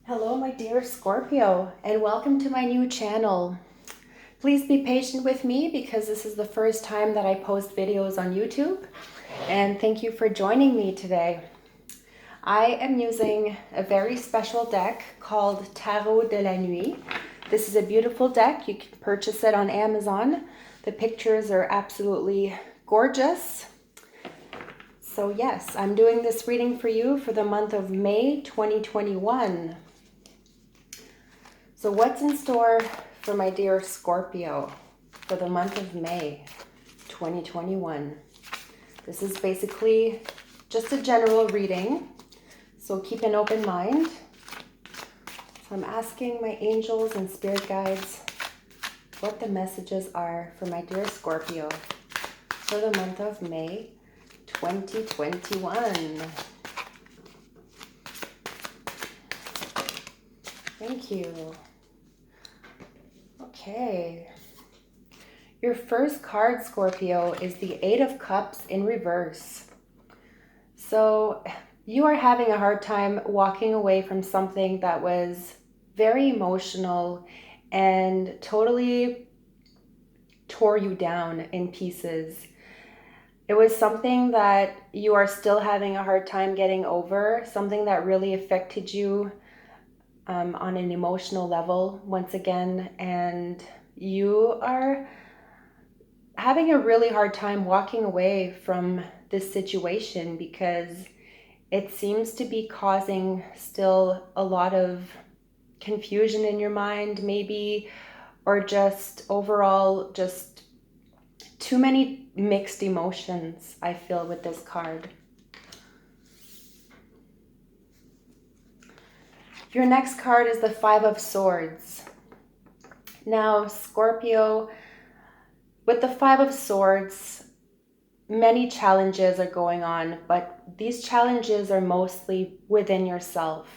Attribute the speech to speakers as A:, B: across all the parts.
A: Hello, my dear Scorpio, and welcome to my new channel. Please be patient with me because this is the first time that I post videos on YouTube, and thank you for joining me today. I am using a very special deck called Tarot de la Nuit. This is a beautiful deck. You can purchase it on Amazon. The pictures are absolutely gorgeous. So yes, I'm doing this reading for you for the month of May 2021. So what's in store for my dear Scorpio for the month of May 2021? This is basically just a general reading, so keep an open mind. So I'm asking my angels and spirit guides what the messages are for my dear Scorpio for the month of May 2021. Thank you. Okay. Your first card, Scorpio, is the Eight of Cups in reverse. So you are having a hard time walking away from something that was very emotional and totally tore you in pieces. It was something that you are still having a hard time getting over, something that really affected you on an emotional level once again, and you are having a really hard time walking away from this situation because it seems to be causing still a lot of confusion in your mind, maybe, or just overall just too many mixed emotions, I feel, with this card. Your next card is the Five of Swords. Now, Scorpio, with the Five of Swords, many challenges are going on, but these challenges are mostly within yourself.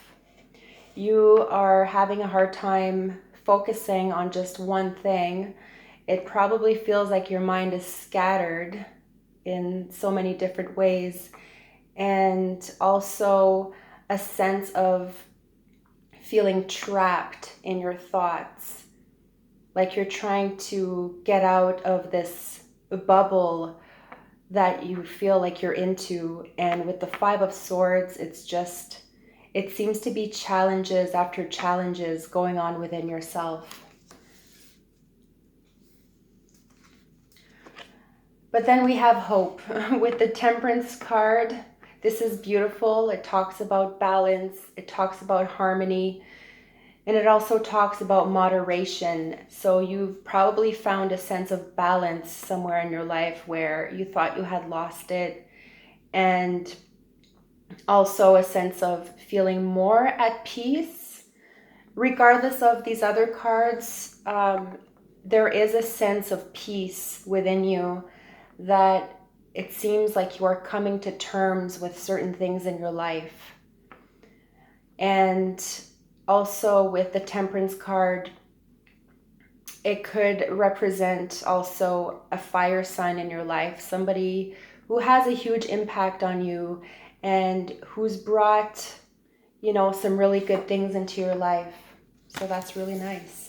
A: You are having a hard time focusing on just one thing. It probably feels like your mind is scattered in so many different ways, and also a sense of feeling trapped in your thoughts, like you're trying to get out of this bubble that you feel like you're into. And with the Five of Swords, it seems to be challenges after challenges going on within yourself. But then we have hope with the Temperance card. This is beautiful. It talks about balance. It talks about harmony. And it also talks about moderation. So you've probably found a sense of balance somewhere in your life where you thought you had lost it. And also a sense of feeling more at peace. Regardless of these other cards, there is a sense of peace within you that it seems like you are coming to terms with certain things in your life. And also with the Temperance card, it could represent also a fire sign in your life, somebody who has a huge impact on you and who's brought, some really good things into your life. So that's really nice.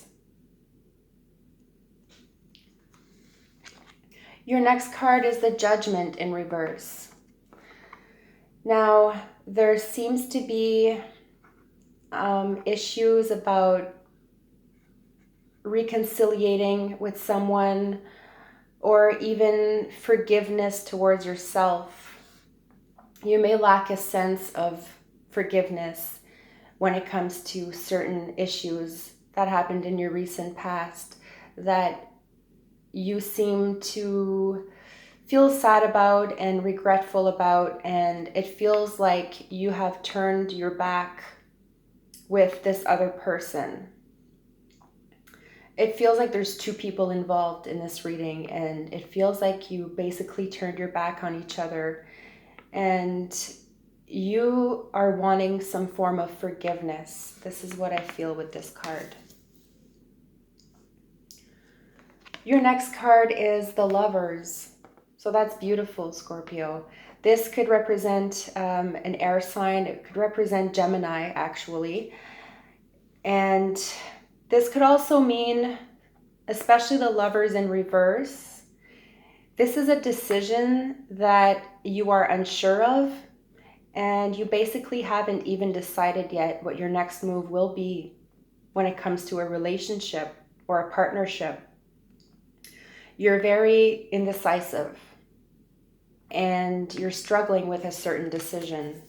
A: Your next card is the Judgment in reverse. Now, there seems to be issues about reconciliating with someone or even forgiveness towards yourself. You may lack a sense of forgiveness when it comes to certain issues that happened in your recent past that you seem to feel sad about and regretful about, and it feels like you have turned your back with this other person. It feels like there's two people involved in this reading, and it feels like you basically turned your back on each other, and you are wanting some form of forgiveness. This is what I feel with this card. Your next card is the Lovers. So that's beautiful, Scorpio. This could represent an air sign. It could represent Gemini, actually. And this could also mean, especially the Lovers in reverse, this is a decision that you are unsure of, and you basically haven't even decided yet what your next move will be when it comes to a relationship or a partnership. You're very indecisive and you're struggling with a certain decision.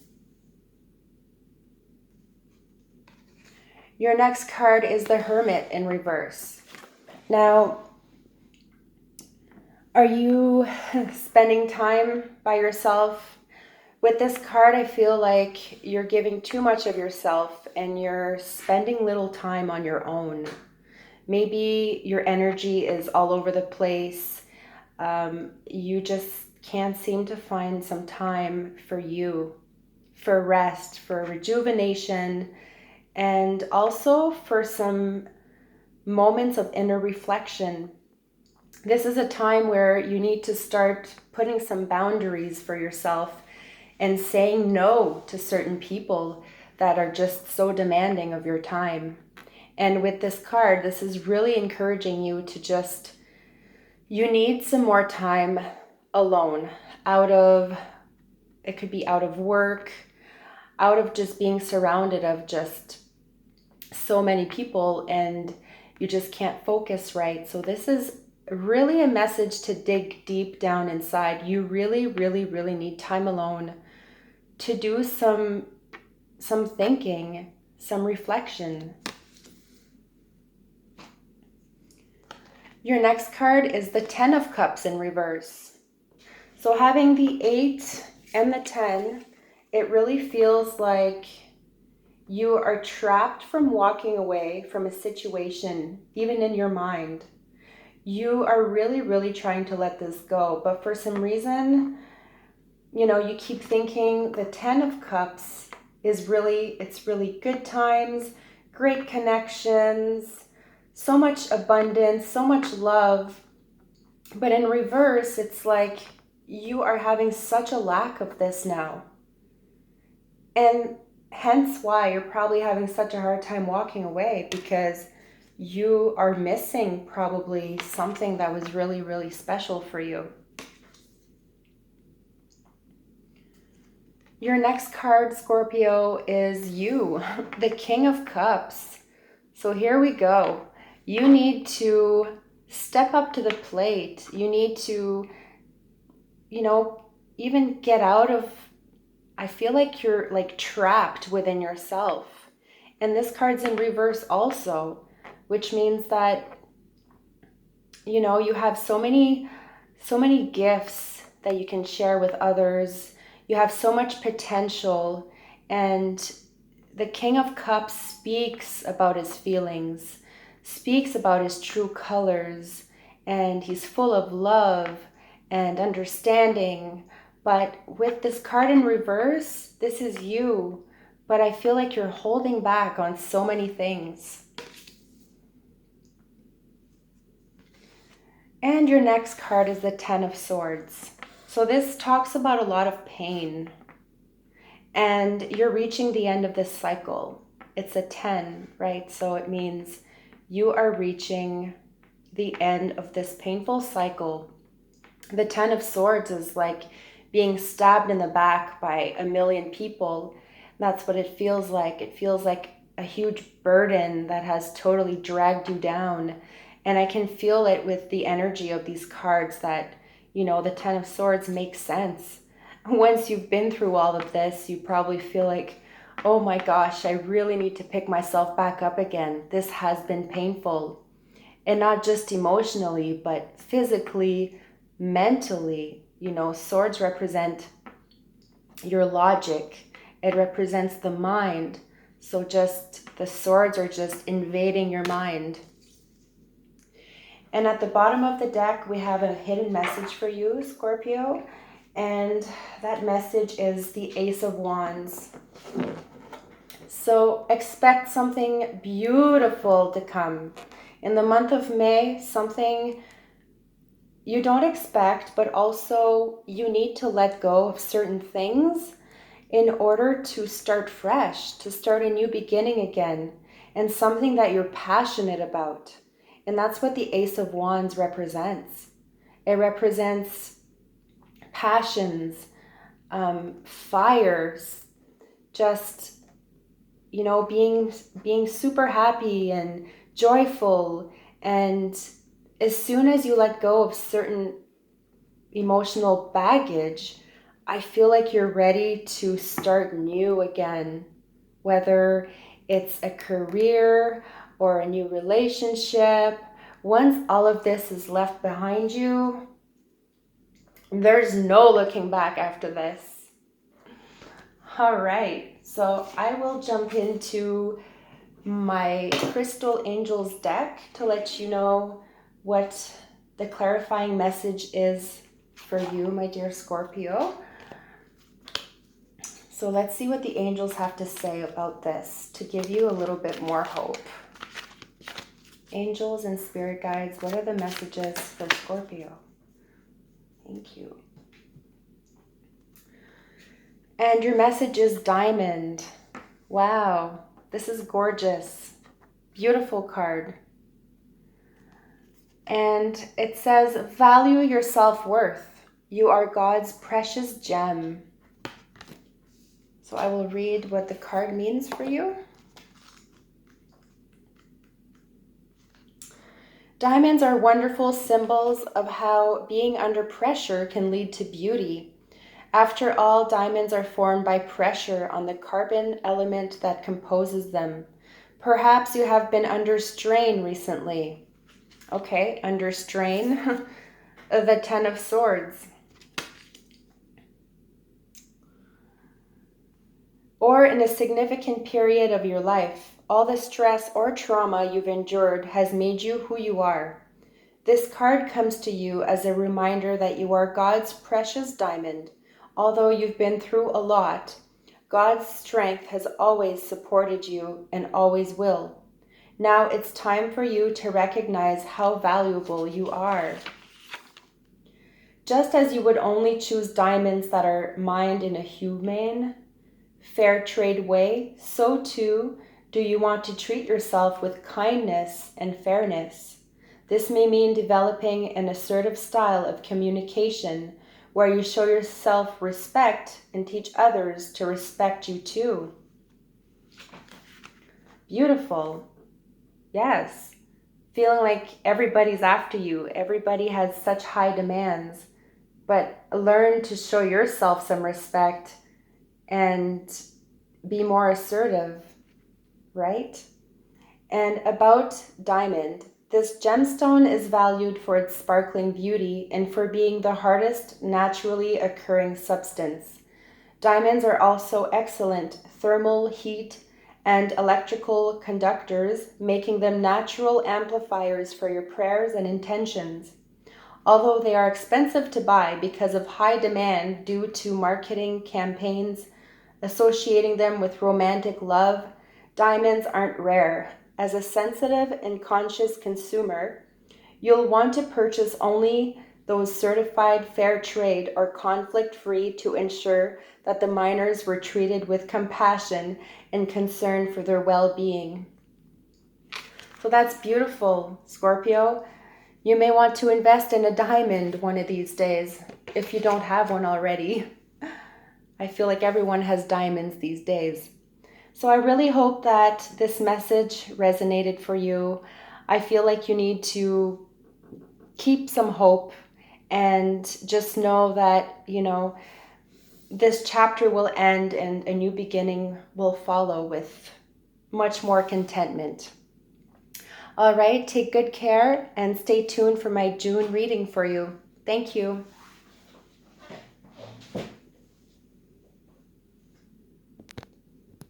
A: Your next card is the Hermit in reverse. Now, are you spending time by yourself? With this card, I feel like you're giving too much of yourself and you're spending little time on your own. Maybe your energy is all over the place. You just can't seem to find some time for you, for rest, for rejuvenation, and also for some moments of inner reflection. This is a time where you need to start putting some boundaries for yourself and saying no to certain people that are just so demanding of your time. And with this card, this is really encouraging you to just, you need some more time alone, it could be out of work, out of just being surrounded of just so many people, and you just can't focus right. So this is really a message to dig deep down inside. You really, really, really need time alone to do some thinking, some reflection. Your next card is the 10 of Cups in reverse. So having the 8 and the 10, it really feels like you are trapped from walking away from a situation, even in your mind. You are really, really trying to let this go, but for some reason, you keep thinking the 10 of Cups is it's really good times, great connections, so much abundance, so much love. But in reverse, it's like you are having such a lack of this now. And hence why you're probably having such a hard time walking away, because you are missing probably something that was really, really special for you. Your next card, Scorpio, is you, the King of Cups. So here we go. You need to step up to the plate. You need to, even get out of, I feel like you're like trapped within yourself. And this card's in reverse also, which means that, you have so many gifts that you can share with others. You have so much potential, and the King of Cups speaks about his feelings, speaks about his true colors, and he's full of love and understanding. But with this card in reverse, this is you, but I feel like you're holding back on so many things. And your next card is the 10 of Swords. So this talks about a lot of pain, and you're reaching the end of this cycle. It's a 10, right? So it means you are reaching the end of this painful cycle. The 10 of Swords is like being stabbed in the back by a million people. That's what it feels like. It feels like a huge burden that has totally dragged you down. And I can feel it with the energy of these cards that, the 10 of Swords makes sense. Once you've been through all of this, you probably feel like, oh my gosh, I really need to pick myself back up again. This has been painful. And not just emotionally, but physically, mentally. Swords represent your logic. It represents the mind. So just the swords are just invading your mind. And at the bottom of the deck, we have a hidden message for you, Scorpio. And that message is the Ace of Wands. So expect something beautiful to come. In the month of May, something you don't expect, but also you need to let go of certain things in order to start fresh, to start a new beginning again. and something that you're passionate about. And that's what the Ace of Wands represents. It represents passions, fires, just, being super happy and joyful. And as soon as you let go of certain emotional baggage, I feel like you're ready to start new again, whether it's a career or a new relationship. Once all of this is left behind you, there's no looking back after this. All right, so I will jump into my Crystal Angels deck to let you know what the clarifying message is for you, my dear Scorpio. So let's see what the angels have to say about this to give you a little bit more hope. Angels and spirit guides, what are the messages for Scorpio? Thank you. And your message is Diamond. Wow, this is gorgeous. Beautiful card. And it says, value your self-worth. You are God's precious gem. So I will read what the card means for you. Diamonds are wonderful symbols of how being under pressure can lead to beauty. After all, diamonds are formed by pressure on the carbon element that composes them. Perhaps you have been under strain recently. Okay, under strain. The Ten of Swords. Or in a significant period of your life, all the stress or trauma you've endured has made you who you are. This card comes to you as a reminder that you are God's precious diamond. Although you've been through a lot, God's strength has always supported you and always will. Now it's time for you to recognize how valuable you are. Just as you would only choose diamonds that are mined in a humane, fair trade way, so too do you want to treat yourself with kindness and fairness. This may mean developing an assertive style of communication where you show yourself respect and teach others to respect you too. Beautiful. Yes. Feeling like everybody's after you. Everybody has such high demands. But learn to show yourself some respect and be more assertive, right? And about diamond, this gemstone is valued for its sparkling beauty and for being the hardest naturally occurring substance. Diamonds are also excellent thermal, heat, and electrical conductors, making them natural amplifiers for your prayers and intentions. Although they are expensive to buy because of high demand due to marketing campaigns associating them with romantic love, diamonds aren't rare. As a sensitive and conscious consumer, you'll want to purchase only those certified fair trade or conflict-free to ensure that the miners were treated with compassion and concern for their well-being. So that's beautiful, Scorpio. You may want to invest in a diamond one of these days if you don't have one already. I feel like everyone has diamonds these days. So I really hope that this message resonated for you. I feel like you need to keep some hope and just know that, this chapter will end and a new beginning will follow with much more contentment. All right, take good care and stay tuned for my June reading for you. Thank you.